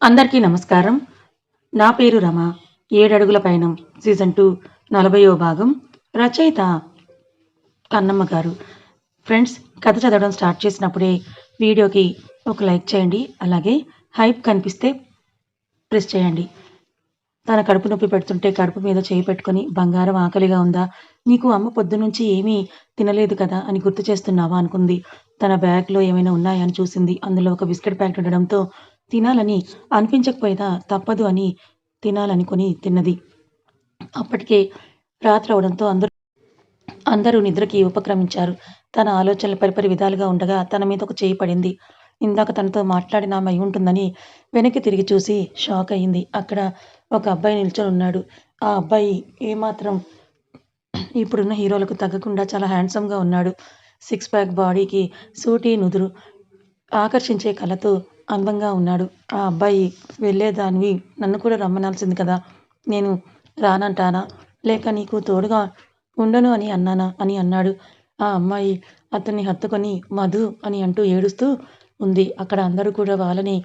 అందరికీ నమస్కారం. నా పేరు రమ. 'ఏడడుగుల పయనం' సీజన్ 2 40వ భాగం. రచయిత కన్నమ్మ గారు. ఫ్రెండ్స్, కథ చదవడం స్టార్ట్ చేసినప్పుడే వీడియోకి ఒక లైక్ చేయండి. అలాగే హైప్ కనిపిస్తే ప్రెస్ చేయండి. తన కడుపు నొప్పి పెడుతుంటే కడుపు మీద చేయి పెట్టుకొని, బంగారం ఆకలిగా ఉందా? నీకు అమ్మ పొద్దున్నుంచి ఏమీ తినలేదు కదా అని గుర్తు చేస్తున్నావా అనుకుంది. తన బ్యాగ్‌లో ఏమైనా ఉన్నాయా అని చూసింది. అందులో ఒక బిస్కెట్ ప్యాకెట్ ఉండడంతో తినాలని అనిపించకపోయినా తప్పదు అని తినాలనుకుని తిన్నది. అప్పటికే రాత్రవడంతో అందరూ నిద్రకి ఉపక్రమించారు. తన ఆలోచనలు పరిపరి విధాలుగా ఉండగా తన మీద ఒక చేయి పడింది. ఇందాక తనతో మాట్లాడిన ఆమె అయ్యుంటుందని వెనక్కి తిరిగి చూసి షాకయింది. అక్కడ ఒక అబ్బాయి నిల్చొనున్నాడు. ఆ అబ్బాయి ఏమాత్రం ఇప్పుడున్న హీరోలకు తగ్గకుండా చాలా హ్యాండ్సమ్‌గా ఉన్నాడు. సిక్స్ ప్యాక్ బాడీకి సూటీ నుదురు ఆకర్షించే కళ్ళతో అందంగా ఉన్నాడు. ఆ అబ్బాయి వెళ్ళేదానివి నన్ను కూడా రమ్మనాల్సింది కదా! నేను రానంటానా? లేక నీకు తోడుగా ఉండను అని అన్నానా? అని అన్నాడు. ఆ అమ్మాయి అతన్ని హత్తుకొని మధు అని అంటూ ఏడుస్తూ ఉంది. అక్కడ అందరూ కూడా వాళ్ళని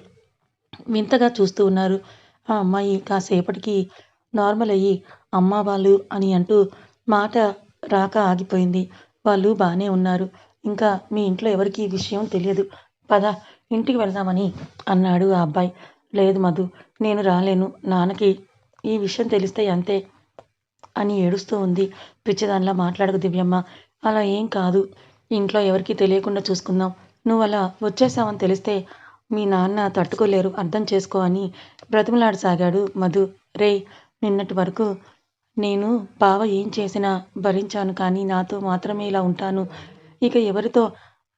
వింతగా చూస్తూ ఉన్నారు. ఆ అమ్మాయి కాసేపటికి నార్మల్ అయ్యి అమ్మా వాళ్ళు అని అంటూ మాట రాక ఆగిపోయింది. వాళ్ళు బానే ఉన్నారు. ఇంకా మీ ఇంట్లో ఎవరికీ ఈ విషయం తెలియదు. పద ఇంటికి వెళ్దామని అన్నాడు ఆ అబ్బాయి. లేదు మధు, నేను రాలేను. నాన్నకి ఈ విషయం తెలిస్తే అంతే అని ఏడుస్తూ ఉంది. పిచ్చిదానిలా మాట్లాడకు దివ్యమ్మ. అలా ఏం కాదు. ఇంట్లో ఎవరికీ తెలియకుండా చూసుకుందాం. నువ్వలా వచ్చేశావని తెలిస్తే మీ నాన్న తట్టుకోలేరు. అర్థం చేసుకో అని బ్రతిమలాడసాగాడు మధు. రేయ్! నిన్నటి వరకు నేను బావ ఏం చేసినా భరించాను. కానీ నాతో మాత్రమే ఇలా ఉంటాను. ఇక ఎవరితో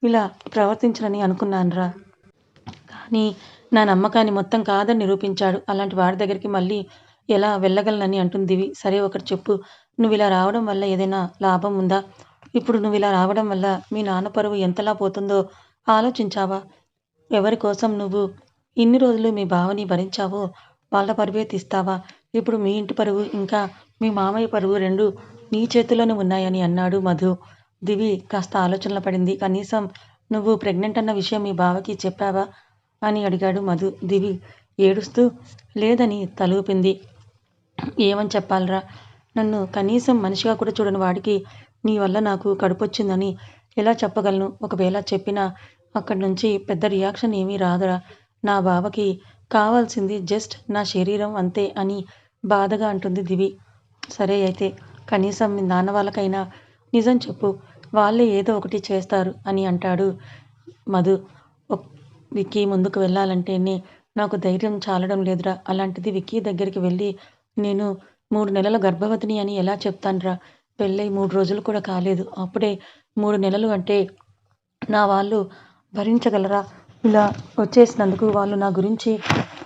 ఇలా ప్రవర్తించనని అనుకున్నానురా. కానీ నా నమ్మకాన్ని మొత్తం కాదని నిరూపించాడు. అలాంటి వాడి దగ్గరికి మళ్ళీ ఎలా వెళ్ళగలనని అంటుంది దివి. సరే ఒకటి చెప్పు. నువ్విలా రావడం వల్ల ఏదైనా లాభం ఉందా? ఇప్పుడు నువ్విలా రావడం వల్ల మీ నాన్న పరువు ఎంతలా పోతుందో ఆలోచించావా? ఎవరి కోసం నువ్వు ఇన్ని రోజులు మీ బావని భరించావో వాళ్ళ పరువే తీస్తావా? ఇప్పుడు మీ ఇంటి పరువు, ఇంకా మీ మామయ్య పరువు 2 నీ చేతుల్లోనే ఉన్నాయని అన్నాడు మధు. దివి కాస్త ఆలోచనలో పడింది. కనీసం నువ్వు ప్రెగ్నెంట్ అన్న విషయం మీ బావకి చెప్పావా? అని అడిగాడు మధు. దివి ఏడుస్తూ లేదని తలూపింది. ఏమని చెప్పాలిరా? నన్ను కనీసం మనిషిగా కూడా చూడని వాడికి నీ వల్ల నాకు కడుపొచ్చిందని ఎలా చెప్పగలను? ఒకవేళ చెప్పినా అక్కడి నుంచి పెద్ద రియాక్షన్ ఏమీ రాదురా. నా బావకి కావాల్సింది జస్ట్ నా శరీరం అంతే అని బాధగా అంటుంది దివి. సరే అయితే కనీసం మీ నాన్న వాళ్ళకైనా నిజం చెప్పు. వాళ్ళే ఏదో ఒకటి చేస్తారు అని అంటాడు మధు. విక్కీ ముందుకు వెళ్ళాలంటేనే నాకు ధైర్యం చాలడం లేదురా. అలాంటిది విక్కీ దగ్గరికి వెళ్ళి నేను 3 నెలల గర్భవతిని అని ఎలా చెప్తానురా? పెళ్ళై 3 రోజులు కూడా కాలేదు. అప్పుడే 3 నెలలు అంటే నా వాళ్ళు భరించగలరా? ఇలా వచ్చేసినందుకు వాళ్ళు నా గురించి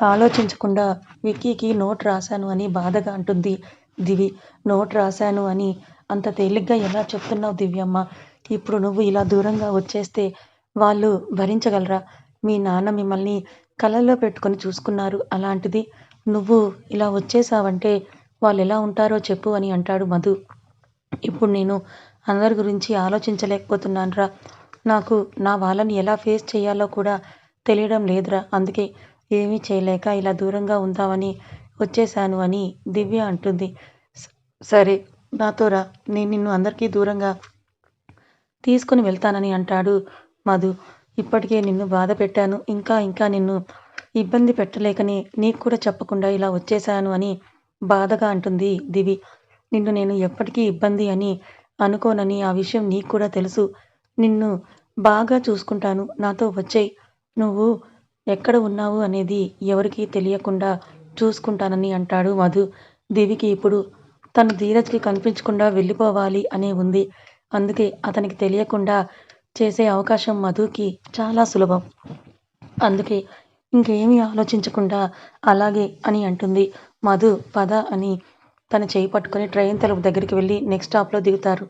ఆలోచించకుండా విక్కీకి నోట్ రాశాను అని బాధగా అంటుంది దివి. నోట్ రాశాను అని అంత తేలిగ్గా ఎలా చెప్తున్నావు దివ్యమ్మ? ఇప్పుడు నువ్వు ఇలా దూరంగా వచ్చేస్తే వాళ్ళు భరించగలరా? మీ నాన్న మిమ్మల్ని కళ్ళల్లో పెట్టుకొని చూసుకున్నారు. అలాంటిది నువ్వు ఇలా వచ్చేసావంటే వాళ్ళెలా ఉంటారో చెప్పు అని అంటాడు మధు. ఇప్పుడు నేను అందరి గురించి ఆలోచించలేకపోతున్నానురా. నాకు నా వాళ్ళని ఎలా ఫేస్ చేయాలో కూడా తెలియడం లేదురా. అందుకే ఏమీ చేయలేక ఇలా దూరంగా ఉందామని వచ్చేశాను అని దివ్య అంటుంది. సరే నాతో రా. నేను నిన్ను అందరికీ దూరంగా తీసుకొని వెళ్తానని అంటాడు మధు. ఇప్పటికే నిన్ను బాధ పెట్టాను. ఇంకా నిన్ను ఇబ్బంది పెట్టలేకనే నీకు కూడా చెప్పకుండా ఇలా వచ్చేశాను అని బాధగా అంటుంది దివి. నిన్ను నేను ఎప్పటికీ ఇబ్బంది అని అనుకోనని ఆ విషయం నీకు కూడా తెలుసు. నిన్ను బాగా చూసుకుంటాను. నాతో వచ్చేయ్. నువ్వు ఎక్కడ ఉన్నావు అనేది ఎవరికీ తెలియకుండా చూసుకుంటానని అంటాడు మధు. దివికి ఇప్పుడు తను ధీరజ్‌కి కనిపించకుండా వెళ్ళిపోవాలి అనే ఉంది. అందుకే అతనికి తెలియకుండా చేసే అవకాశం మధుకి చాలా సులభం. అందుకే ఇంకేమీ ఆలోచించకుండా అలాగే అని అంటుంది. మధు పద అని తన చేయి పట్టుకొని ట్రైన్ తలుపు దగ్గరికి వెళ్ళి నెక్స్ట్ స్టాప్‌లో దిగుతారు.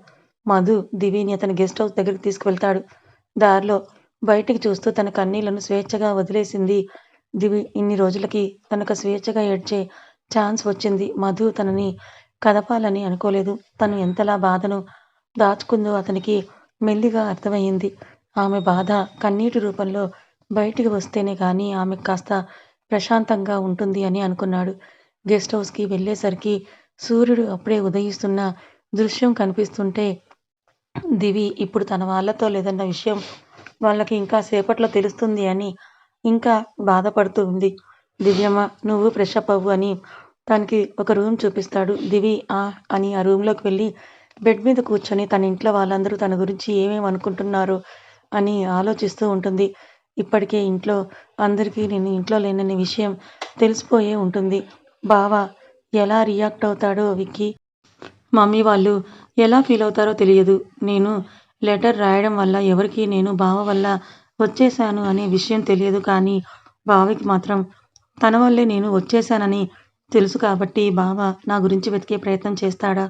మధు దివిని అతని గెస్ట్ హౌస్ దగ్గరికి తీసుకువెళ్తాడు. దారిలో బయటికి చూస్తూ తన కన్నీళ్లను స్వేచ్ఛగా వదిలేసింది దివి. ఇన్ని రోజులకి తనకు స్వేచ్ఛగా ఏడ్చే ఛాన్స్ వచ్చింది. మధు తనని కదపాలని అనుకోలేదు. తను ఎంతలా బాధను దాచుకుందో అతనికి మెల్లిగా అర్థమయ్యింది. ఆమె బాధ కన్నీటి రూపంలో బయటికి వస్తేనే గానీ ఆమెకు కాస్త ప్రశాంతంగా ఉంటుంది అని అనుకున్నాడు. గెస్ట్ హౌస్‌కి వెళ్ళేసరికి సూర్యుడు అప్పుడే ఉదయిస్తున్న దృశ్యం కనిపిస్తుంటే దివి ఇప్పుడు తన వాళ్ళతో లేదన్న విషయం వాళ్ళకి ఇంకా సేపట్లో తెలుస్తుంది అని ఇంకా బాధపడుతూ ఉంది. దివ్యమ్మ నువ్వు ఫ్రెష్ అప్ అవ్వు అని తనకి ఒక రూమ్ చూపిస్తాడు. దివి అని ఆ రూమ్‌లోకి వెళ్ళి బెడ్ మీద కూర్చొని తన ఇంట్లో వాళ్ళందరూ తన గురించి ఏమేమి అనుకుంటున్నారో అని ఆలోచిస్తూ ఉంటుంది. ఇప్పటికే ఇంట్లో అందరికీ నేను ఇంట్లో లేననే విషయం తెలిసిపోయే ఉంటుంది. బావ ఎలా రియాక్ట్ అవుతాడో విక్కీ, మమ్మీ వాళ్ళు ఎలా ఫీల్ అవుతారో తెలియదు. నేను లెటర్ రాయడం వల్ల ఎవరికీ నేను బావ వల్ల వచ్చేసాను అనే విషయం తెలియదు. కానీ బావకి మాత్రం తన వల్లే నేను వచ్చేసానని తెలుసు కాబట్టి బావ నా గురించి వెతికే ప్రయత్నం చేస్తాడా?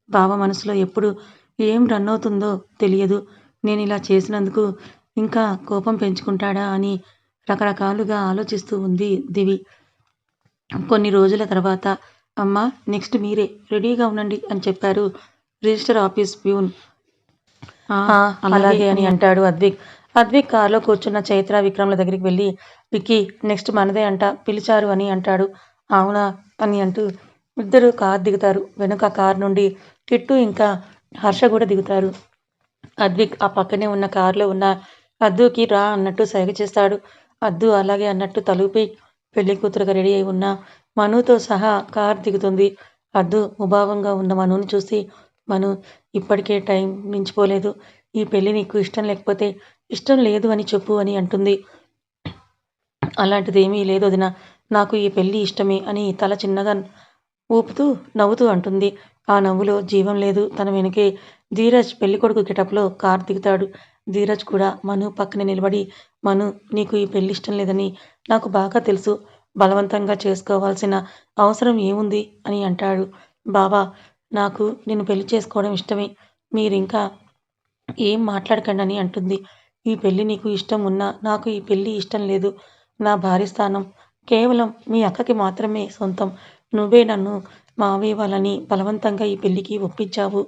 బావ మనసులో ఎప్పుడు ఏం రన్ అవుతుందో తెలియదు. నేను ఇలా చేసినందుకు ఇంకా కోపం పెంచుకుంటాడా అని రకరకాలుగా ఆలోచిస్తూ ఉంది దివి. కొన్ని రోజుల తర్వాత అమ్మా నెక్స్ట్ మీరే రెడీగా ఉండండి అని చెప్పారు రిజిస్టర్ ఆఫీస్ ప్యూన్. అలాగే అని అంటాడు అద్విక్. అద్విక్ కారులో కూర్చున్న చైత్ర విక్రమ్ల దగ్గరికి వెళ్ళి విక్కీ నెక్స్ట్ మనదే అంట పిలిచారు అని అంటాడు. అవునా అని అంటూ ఇద్దరు కారు దిగుతారు. వెనుక కారు నుండి కిట్టు ఇంకా హర్ష కూడా దిగుతారు. అద్విక్ ఆ పక్కనే ఉన్న కారులో ఉన్న అద్దుకి రా అన్నట్టు సైగ చేస్తాడు. అద్దు అలాగే అన్నట్టు తలూపి పెళ్లి కూతురుగా రెడీ అయి ఉన్న మనుతో సహా కారు దిగుతుంది. అద్దు ముభావంగా ఉన్న మనుని చూసి మను ఇప్పటికే టైం మించిపోలేదు. ఈ పెళ్లి నీకు ఇష్టం లేకపోతే ఇష్టం లేదు అని చెప్పు అని అంటుంది. అలాంటిదేమీ లేదు వదిన, నాకు ఈ పెళ్లి ఇష్టమే అని తల చిన్నగా ఊపుతూ నవ్వుతూ అంటుంది. ఆ నవ్వులో జీవం లేదు. తన వెనుకే ధీరజ్ పెళ్ళికొడుకు గెటప్‌లో కారు దిగుతాడు. ధీరజ్ కూడా మను పక్కనే నిలబడి మను నీకు ఈ పెళ్లి ఇష్టం లేదని నాకు బాగా తెలుసు. బలవంతంగా చేసుకోవాల్సిన అవసరం ఏముంది అని అంటాడు. బావా నాకు నిన్ను పెళ్లి చేసుకోవడం ఇష్టమే. మీరింకా ఏం మాట్లాడకండి అని అంటుంది. ఈ పెళ్లి నీకు ఇష్టం ఉన్నా నాకు ఈ పెళ్లి ఇష్టం లేదు. నా భార్య స్థానం కేవలం మీ అక్కకి మాత్రమే సొంతం. నువ్వే నన్ను మావయ్య వాళ్ళని బలవంతంగా ఈ పెళ్లికి ఒప్పించావు.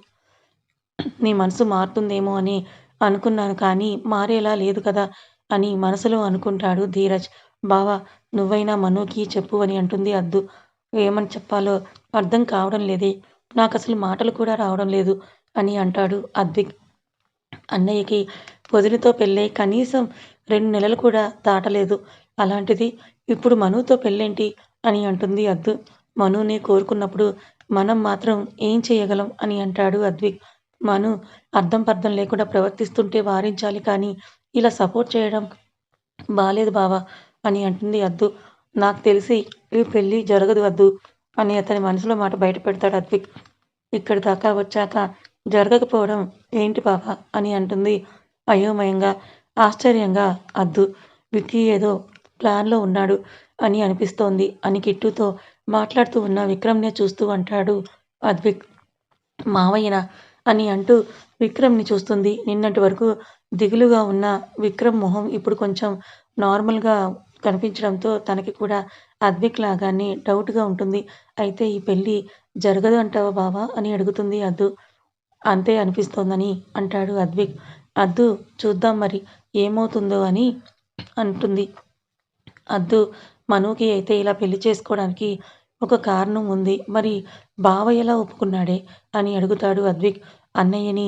నీ మనసు మారుతుందేమో అని అనుకున్నాను కానీ మారేలా లేదు కదా అని మనసులో అనుకుంటాడు ధీరజ్. బావా నువ్వైనా మనుకి చెప్పు అని అంటుంది అద్దు. ఏమని చెప్పాలో అర్థం కావడం లేదే. నాకసలు మాటలు కూడా రావడం లేదు అని అంటాడు అద్విక్. అన్నయ్యకి వదినతో పెళ్ళై కనీసం 2 నెలలు కూడా దాటలేదు. అలాంటిది ఇప్పుడు మనుతో పెళ్ళేంటి అని అంటుంది అద్దు. మనునే కోరుకున్నప్పుడు మనం మాత్రం ఏం చేయగలం అని అంటాడు అద్విక్. మను అర్థం పర్థం లేకుండా ప్రవర్తిస్తుంటే వారించాలి కానీ ఇలా సపోర్ట్ చేయడం బాలేదు బావ అని అంటుంది అద్దు. నాకు తెలిసి ఈ పెళ్లి జరగదు అద్దు అని అతని మనసులో మాట బయట పెడతాడు అద్విక్. ఇక్కడి దాకా వచ్చాక జరగకపోవడం ఏంటి బావ అని అంటుంది అయోమయంగా, ఆశ్చర్యంగా అద్దు. విక్కీ ఏదో ప్లాన్‌లో ఉన్నాడు అని అనిపిస్తోంది అని కిట్టుతో మాట్లాడుతూ ఉన్న విక్రమ్‌నే చూస్తూ అంటాడు అద్విక్. మావయ్యనా అని అంటూ విక్రమ్‌ని చూస్తుంది. నిన్నటి వరకు దిగులుగా ఉన్న విక్రమ్ మొహం ఇప్పుడు కొంచెం నార్మల్‌గా కనిపించడంతో తనకి కూడా అద్విక్ లాగానే డౌట్‌గా ఉంటుంది. అయితే ఈ పెళ్లి జరగదు అంటావా బావ అని అడుగుతుంది అద్దు. అంతే అనిపిస్తోందని అంటాడు అద్విక్. అద్దు చూద్దాం మరి ఏమవుతుందో అని అంటుంది. అద్దు మనుకి అయితే ఇలా పెళ్లి చేసుకోవడానికి ఒక కారణం ఉంది. మరి బావ ఎలా ఒప్పుకున్నాడే అని అడుగుతాడు అద్విక్. అన్నయ్యని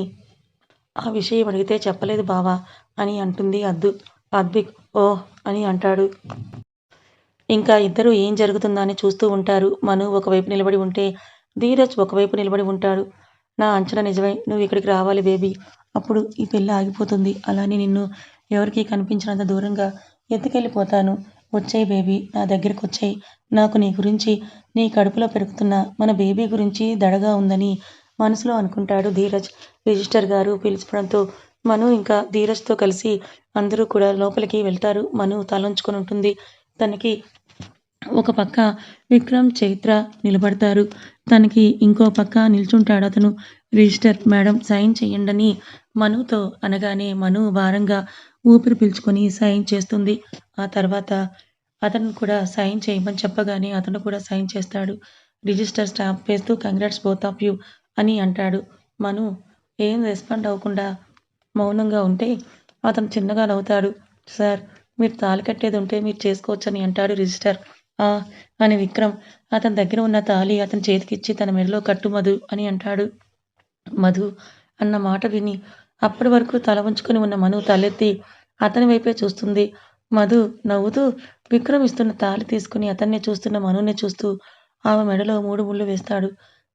ఆ విషయం అడిగితే చెప్పలేదు బావ అని అంటుంది అద్దు. అద్విక్ ఓహ్ అని అంటాడు. ఇంకా ఇద్దరు ఏం జరుగుతుందా అని చూస్తూ ఉంటారు. మను ఒకవైపు నిలబడి ఉంటే ధీరజ్ ఒకవైపు నిలబడి ఉంటాడు. నా అంచనా నిజమై నువ్వు ఇక్కడికి రావాలి బేబీ. అప్పుడు ఈ పెళ్లి ఆగిపోతుంది. అలానే నిన్ను ఎవరికీ కనిపించనంత దూరంగా ఎత్తుకెళ్ళిపోతాను. వచ్చేయ్ బేబీ నా దగ్గరకొచ్చేయ్. నాకు నీ గురించి నీ కడుపులో పెరుగుతున్న మన బేబీ గురించి దడగా ఉందని మనసులో అనుకుంటాడు ధీరజ్. రిజిస్టర్ గారు పిలుచుకోవడంతో మను ఇంకా ధీరజ్‌తో కలిసి అందరూ కూడా లోపలికి వెళ్తారు. మను తలొంచుకొని ఉంటుంది. తనకి ఒక పక్క విక్రమ్, చైత్ర నిలబడతారు. తనకి ఇంకో పక్క నిల్చుంటాడు అతను. రిజిస్టర్ మేడం సైన్ చేయండని మనుతో అనగానే మను భారంగా ఊపిరి పీల్చుకొని సైన్ చేస్తుంది. ఆ తర్వాత అతను కూడా సైన్ చేయమని చెప్పగానే అతను కూడా సైన్ చేస్తాడు. రిజిస్టర్ స్టాంప్ వేస్తూ కంగ్రాట్స్ బోత్ ఆఫ్ యూ అని అంటాడు. మను ఏం రెస్పాండ్ అవ్వకుండా మౌనంగా ఉంటే అతను చిన్నగా నవ్వుతాడు. సార్ మీరు తాళి కట్టేదుంటే మీరు చేసుకోవచ్చని అంటాడు రిజిస్టర్. ఆ! అని విక్రమ్ అతని దగ్గర ఉన్న తాళి అతని చేతికిచ్చి తన మెడలో కట్టు మధు అని అంటాడు. మధు అన్న మాట విని అప్పటి వరకు తల వంచుకొని ఉన్న మను తలెత్తి అతని వైపే చూస్తుంది. మధు నవ్వుతూ విక్రమ్ ఇస్తున్న తాళి తీసుకుని అతన్నే చూస్తున్న మనునే చూస్తూ ఆమె మెడలో 3 ముళ్ళు వేస్తాడు.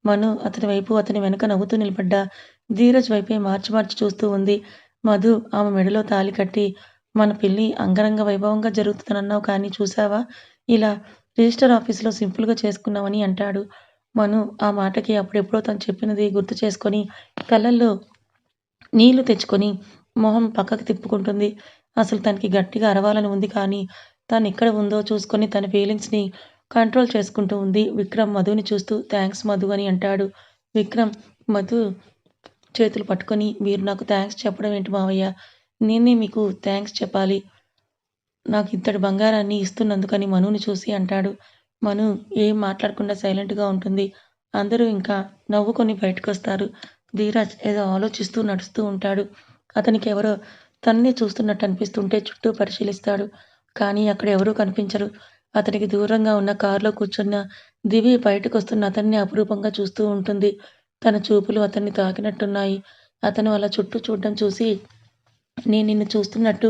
మను అతని వైపు అతని వెనక నవ్వుతూ నిలబడ్డ ధీరజ్ వైపే మార్చి మార్చి చూస్తూ ఉంది. మధు ఆమె మెడలో తాళి కట్టి మన పెళ్లి అంగరంగ వైభవంగా జరుగుతుందనన్నావు కానీ చూసావా? ఇలా రిజిస్టర్ ఆఫీస్‌లో సింపుల్‌గా చేసుకున్నామని అంటాడు. మను ఆ మాటకి అప్పుడెప్పుడో తను చెప్పినది గుర్తు చేసుకొని కళ్ళల్లో నీళ్లు తెచ్చుకొని మొహం పక్కకి తిప్పుకుంటుంది. అసలు తనకి గట్టిగా అరవాలని ఉంది కానీ తనెక్కడ ఉందో చూసుకొని తన ఫీలింగ్స్‌ని కంట్రోల్ చేసుకుంటూ ఉంది. విక్రమ్ మధుని చూస్తూ థాంక్స్ మధు అని అంటాడు. విక్రమ్ మధు చేతులు పట్టుకొని మీరు నాకు థాంక్స్ చెప్పడం ఏంటి మావయ్య? నేనే మీకు థాంక్స్ చెప్పాలి. నాకింతటి బంగారాన్ని ఇస్తున్నందుకని మనుని చూసి అంటాడు. మను ఏం మాట్లాడకుండా సైలెంట్‌గా ఉంటుంది. అందరూ ఇంకా నవ్వుకొని బయటకొస్తారు. ధీరజ్ ఏదో ఆలోచిస్తూ నడుస్తూ ఉంటాడు. అతనికెవరో తన్నే చూస్తున్నట్టు అనిపిస్తుంటే చుట్టూ పరిశీలిస్తాడు. కానీ అక్కడ ఎవరూ కనిపించరు. అతనికి దూరంగా ఉన్న కారులో కూర్చున్న దివి బయటకొస్తున్న అతన్ని అపురూపంగా చూస్తూ ఉంటుంది. తన చూపులు అతన్ని తాకినట్టున్నాయి. అతను అలా చుట్టూ చూడడం చూసి నేను నిన్ను చూస్తున్నట్టు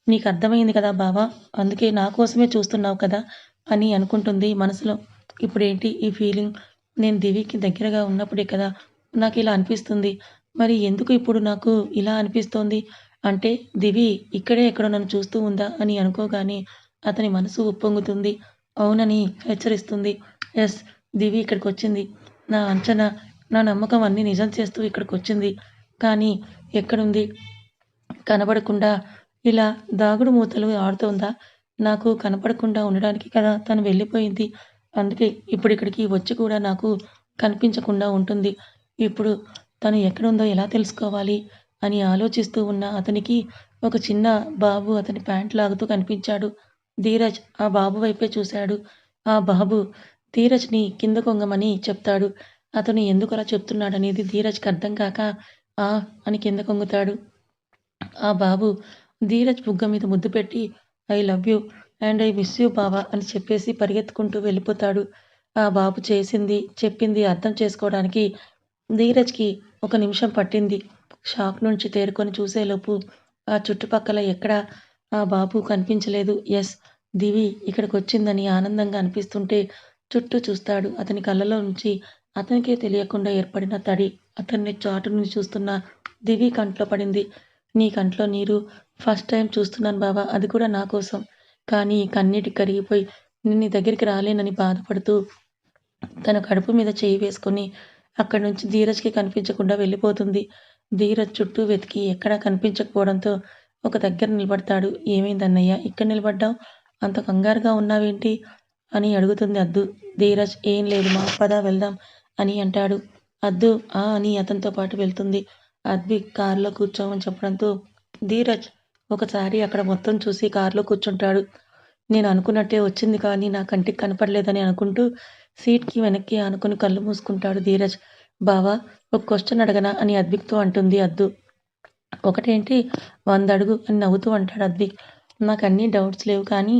నీకర్థమయింది కదా బావా! అందుకే నా కోసమే చూస్తున్నావు కదా! అని అనుకుంటుంది మనసులో. ఇప్పుడేంటి ఈ ఫీలింగ్? నేను దివికి దగ్గరగా ఉన్నప్పుడే కదా నాకిలా అనిపిస్తుంది. మరి ఎందుకు ఇప్పుడు నాకు ఇలా అనిపిస్తోంది? అంటే దివి ఇక్కడే ఎక్కడో నన్ను చూస్తూ ఉందా అని అనుకోగానే అతని మనసు ఉప్పొంగుతుంది. అవునని హెచ్చరిస్తుంది. యెస్! దివి ఇక్కడికొచ్చింది. నా అంచనా, నా నమ్మకం అన్నీ నిజం చేస్తూ ఇక్కడికొచ్చింది. కానీ ఎక్కడుంది? కనబడకుండా ఇలా దాగుడు మూతలు ఆడుతోందా? నాకు కనపడకుండా ఉండడానికి కదా తను వెళ్ళిపోయింది. అందుకే ఇప్పుడిక్కడికి వచ్చి కూడా నాకు కనిపించకుండా ఉంటుంది. ఇప్పుడు తను ఎక్కడుందో ఎలా తెలుసుకోవాలి అని ఆలోచిస్తూ ఉన్న అతనికి ఒక చిన్న బాబు అతని ప్యాంట్ లాగుతూ కనిపించాడు. ధీరజ్ ఆ బాబు వైపే చూశాడు. ఆ బాబు ధీరజ్‌ని కిందకొంగమని చెప్తాడు. అతను ఎందుకలా చెప్తున్నాడనేది ధీరజ్‌కి అర్థం కాక ఆ! అని కిందకొంగుతాడు. ఆ బాబు ధీరజ్ బుగ్గ మీద ముద్దు పెట్టి I love you and I miss you బావ అని చెప్పేసి పరిగెత్తుకుంటూ వెళ్ళిపోతాడు. ఆ బాబు చేసింది, చెప్పింది అర్థం చేసుకోవడానికి ధీరజ్‌కి ఒక నిమిషం పట్టింది. షాక్ నుంచి తేరుకొని చూసేలోపు ఆ చుట్టుపక్కల ఎక్కడా ఆ బాబు కనిపించలేదు. యెస్! దివి ఇక్కడికొచ్చిందని ఆనందంగా అనిపిస్తుంటే చుట్టూ చూస్తాడు. అతని కళ్ళలో నుంచి అతనికే తెలియకుండా ఏర్పడిన తడి అతన్ని చాటు నుంచి చూస్తున్న దివి కంట్లో పడింది. నీ కంట్లో నీరు ఫస్ట్ టైమ్ చూస్తున్నాను బావ. అది కూడా నా కోసం. కానీ కన్నీటికి కరిగిపోయి నేను నీ దగ్గరికి రాలేనని బాధపడుతూ తన కడుపు మీద చెయ్యి వేసుకొని అక్కడి నుంచి ధీరజ్‌కి కనిపించకుండా వెళ్ళిపోతుంది. ధీరజ్ చుట్టూ వెతికి ఎక్కడా కనిపించకపోవడంతో ఒక దగ్గర నిలబడతాడు. ఏమైందన్నయ్య ఇక్కడ నిలబడ్డావు? అంత కంగారుగా ఉన్నావేంటి? అని అడుగుతుంది అద్దు. ధీరజ్ ఏం లేదు మా పద వెళ్దాం అని అంటాడు. అద్దు ఆ అని అతనితో పాటు వెళ్తుంది. అద్విక్ కారులో కూర్చోమని చెప్పడంతో ధీరజ్ ఒకసారి అక్కడ మొత్తం చూసి కారులో కూర్చుంటాడు. నేను అనుకున్నట్టే వచ్చింది కానీ నా కంటికి కనపడలేదని అనుకుంటూ సీట్‌కి వెనక్కి ఆనుకుని కళ్ళు మూసుకుంటాడు ధీరజ్. బావా ఒక క్వెషన్ అడగనా అని అద్విక్‌తో అంటుంది అద్దు. ఒకటేంటి 100 అడుగు అని నవ్వుతూ అంటాడు అద్విక్. నాకన్నీ డౌట్స్ లేవు కానీ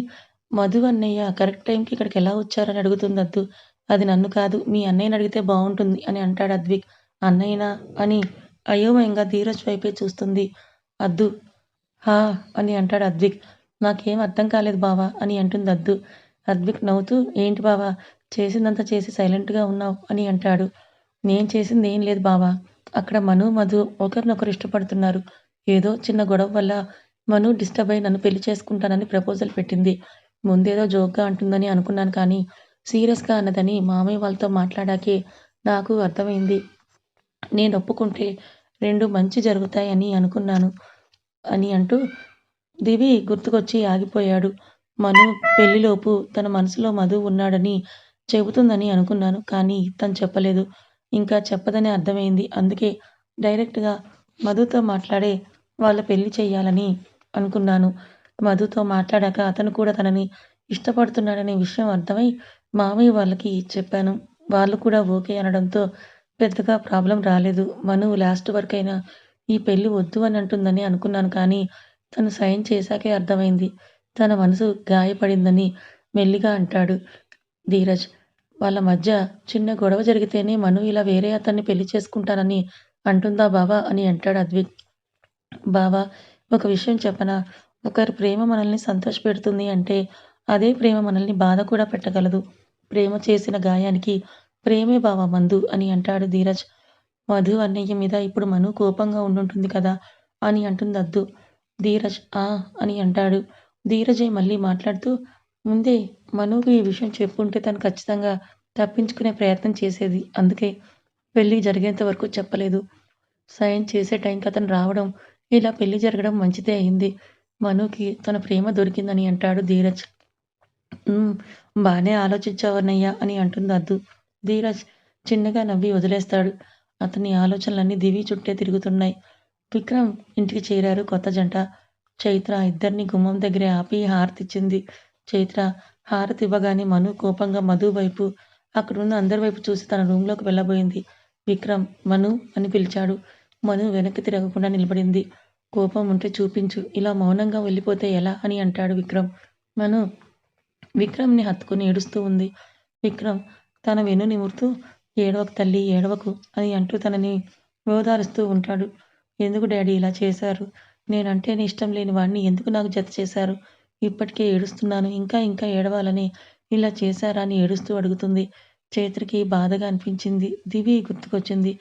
మధు అన్నయ్య కరెక్ట్ టైంకి ఇక్కడికెలా వచ్చారని అడుగుతుంది అద్దు. అది నన్ను కాదు మీ అన్నయ్యని అడిగితే బావుంటుంది అని అంటాడు అద్విక్. అన్నయ్యనా? అని అయోమయంగా ధీరజ్ వైపే చూస్తుంది అద్దు. హా! అని అంటాడు అద్విక్. నాకేం అర్థం కాలేదు బావ అని అంటుంది అద్దు. అద్విక్ నవ్వుతూ ఏంటి బావ చేసిందంతా చేసి సైలెంట్‌గా ఉన్నావు అని అంటాడు. నేను చేసిందేం లేదు బావ. అక్కడ మను, మధు ఒకరినొకరు ఇష్టపడుతున్నారు. ఏదో చిన్న గొడవ వల్ల మను డిస్టర్బ్ అయి నన్ను పెళ్లి చేసుకుంటానని ప్రపోజల్ పెట్టింది. ముందేదో జోక్‌గా అంటుందని అనుకున్నాను కానీ సీరియస్‌గా అన్నదని మామయ్య వాళ్ళతో మాట్లాడాకే నాకు అర్థమైంది. నేను ఒప్పుకుంటే 2 మంచి జరుగుతాయని అనుకున్నాను అని అంటూ దివి గుర్తుకొచ్చి ఆగిపోయాడు. మను పెళ్లిలోపు తన మనసులో మధు ఉన్నాడని చెబుతుందని అనుకున్నాను. కానీ తను చెప్పలేదు. ఇంకా చెప్పదని అర్థమైంది. అందుకే డైరెక్ట్‌గా మధుతో మాట్లాడే వాళ్ళ పెళ్లి చెయ్యాలని అనుకున్నాను. మధుతో మాట్లాడాక అతను కూడా తనని ఇష్టపడుతున్నాడనే విషయం అర్థమై మామయ్య వాళ్ళకి చెప్పాను. వాళ్ళు కూడా ఓకే అనడంతో పెద్దగా ప్రాబ్లమ్ రాలేదు. మను లాస్ట్ వరకైనా ఈ పెళ్లి వద్దు అని అంటుందని అనుకున్నాను కానీ తను సైన్ చేశాకే అర్థమైంది. తన మనసు గాయపడిందని మెల్లిగా అంటాడు ధీరజ్. వాళ్ళ మధ్య చిన్న గొడవ జరిగితేనే మను ఇలా వేరే అతన్ని పెళ్లి చేసుకుంటానని అంటుందా బావా అని అంటాడు అద్విక్. బావా, ఒక విషయం చెప్పనా? ఒకరి ప్రేమ మనల్ని సంతోషపెడుతుంది అంటే అదే ప్రేమ మనల్ని బాధ కూడా పెట్టగలదు. ప్రేమ చేసిన గాయానికి ప్రేమే బావ మందు అని అంటాడు ధీరజ్. మధు అన్నయ్య మీద ఇప్పుడు మను కోపంగా ఉండుంటుంది కదా అని అంటుంది అద్దు. ధీరజ్ ఆ అని అంటాడు. ధీరజే మళ్ళీ మాట్లాడుతూ ముందే మనుకి ఈ విషయం చెప్పుంటే తను ఖచ్చితంగా తప్పించుకునే ప్రయత్నం చేసేది. అందుకే పెళ్లి జరిగేంత వరకు చెప్పలేదు. సైన్ చేసే టైంకి అతను రావడం, ఇలా పెళ్లి జరగడం మంచిదే అయింది. మనుకి తన ప్రేమ దొరికిందని అంటాడు ధీరజ్. హ్మ్. బానే ఆలోచించావన్నయ్య అని అంటుంది అద్దు. ధీరజ్ చిన్నగా నవ్వి వదిలేస్తాడు. అతని ఆలోచనలన్నీ దివి చుట్టే తిరుగుతున్నాయి. విక్రమ్ ఇంటికి చేరారు కొత్త జంట. చైత్ర ఇద్దరిని గుమ్మం దగ్గరే ఆపి హారతిచ్చింది. చైత్ర హారతివ్వగానే మను కోపంగా మధు వైపు, అక్కడున్న అందరి వైపు చూసి తన రూంలోకి వెళ్ళబోయింది. విక్రమ్ మను అని పిలిచాడు. మను వెనక్కి తిరగకుండా నిలబడింది. కోపం ఉంటే చూపించు, ఇలా మౌనంగా వెళ్ళిపోతే ఎలా అని అంటాడు విక్రమ్. మను విక్రమ్‌ని హత్తుకుని ఏడుస్తూ ఉంది. విక్రమ్ తన వెన్ను నిమురుతూ ఏడవకు తల్లీ ఏడవకు అని అంటూ తనని ఓదారుస్తూ ఉంటాడు. ఎందుకు డాడీ ఇలా చేశారు? నేనంటేనే ఇష్టం లేని వాడిని ఎందుకు నాకు జత చేశారు? ఇప్పటికే ఏడుస్తున్నాను. ఇంకా ఇంకా ఏడవాలని ఇలా చేశారా అని ఏడుస్తూ అడుగుతుంది. చైత్రకి బాధగా అనిపించింది. దివి గుర్తుకొచ్చింది.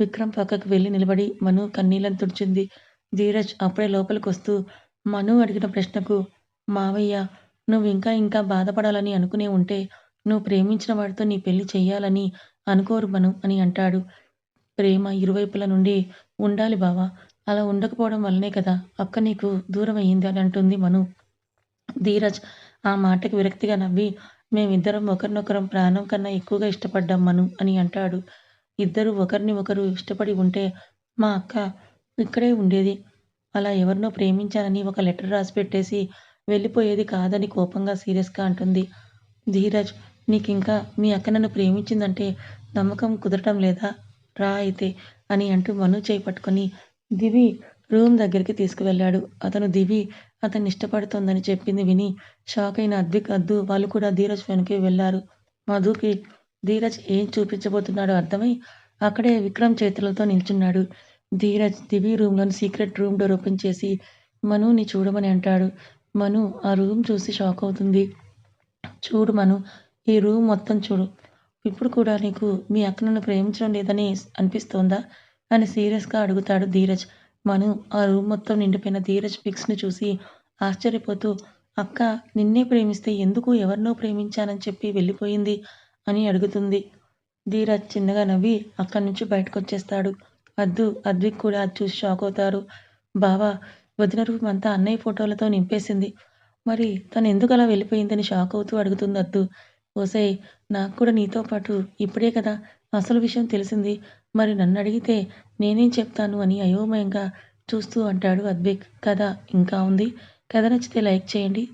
విక్రమ్ పక్కకు వెళ్లి నిలబడి మను కన్నీళ్లను తుడిచింది. ధీరజ్ అప్పుడే లోపలికొస్తూ మను అడిగిన ప్రశ్నకు మావయ్య నువ్వు ఇంకా ఇంకా బాధపడాలని అనుకునే ఉంటే నువ్వు ప్రేమించిన వాడితో నీ పెళ్లి చెయ్యాలని అనుకోరు మను అని అంటాడు. ప్రేమ ఇరువైపుల నుండి ఉండాలి బావా. అలా ఉండకపోవడం వల్లనే కదా అక్క నీకు దూరం అయ్యింది అని అంటుంది మను. ధీరజ్ ఆ మాటకి విరక్తిగా నవ్వి మేమిద్దరం ఒకరినొకరం ప్రాణం కన్నా ఎక్కువగా ఇష్టపడ్డాం మను అని అంటాడు. ఇద్దరు ఒకరిని ఒకరు ఇష్టపడి ఉంటే మా అక్క ఇక్కడే ఉండేది. అలా ఎవరినో ప్రేమించానని ఒక లెటర్ రాసి పెట్టేసి వెళ్ళిపోయేది కాదని కోపంగా సీరియస్‌గా అంటుంది. ధీరజ్ నీకింకా మీ అక్క నన్ను ప్రేమించిందంటే నమ్మకం కుదరటం లేదా? రా అయితే అని అంటూ మను చేయి పట్టుకొని దివి రూమ్ దగ్గరికి తీసుకువెళ్ళాడు. అతను దివి అతన్ని ఇష్టపడుతోందని చెప్పింది విని షాక్ అయిన అద్విక్, అద్దు వాళ్ళు కూడా ధీరజ్ వెనకే వెళ్లారు. మధుకి ధీరజ్ ఏం చూపించబోతున్నాడో అర్థమై అక్కడే విక్రమ్ చేతులతో నిల్చున్నాడు. ధీరజ్ దివి రూమ్‌లోని సీక్రెట్ రూమ్ డోర్ ఓపెన్ చేసి మనుని చూడమని అంటాడు. మను ఆ రూమ్ చూసి షాక్ అవుతుంది. చూడు మను, ఈ రూమ్ మొత్తం చూడు. ఇప్పుడు కూడా నీకు మీ అక్క నన్ను ప్రేమించడం లేదని అనిపిస్తోందా? అని సీరియస్‌గా అడుగుతాడు ధీరజ్. మను ఆ రూమ్ మొత్తం నిండిపోయిన ధీరజ్ పిక్స్‌ని చూసి ఆశ్చర్యపోతూ అక్క నిన్నే ప్రేమిస్తే ఎందుకు ఎవరినో ప్రేమించానని చెప్పి వెళ్ళిపోయింది అని అడుగుతుంది. ధీరజ్ చిన్నగా నవ్వి అక్కడి నుంచి బయటకొచ్చేస్తాడు. అద్దు, అద్విక్ కూడా అది చూసి షాక్ అవుతారు. బావ వదిన రూమ్ అంతా అన్నయ్య ఫోటోలతో నింపేసింది. మరి తనెందుకలా వెళ్ళిపోయిందని షాక్ అవుతూ అడుగుతుంది అద్దు. ఒసేయ్ నాకు కూడా నీతో పాటు ఇప్పుడే కదా అసలు విషయం తెలిసింది. మరి నన్నడిగితే నేనేం చెప్తాను అని అయోమయంగా చూస్తూ అంటాడు అద్విక్. కథ ఇంకా ఉంది. కథ నచ్చితే లైక్ చేయండి.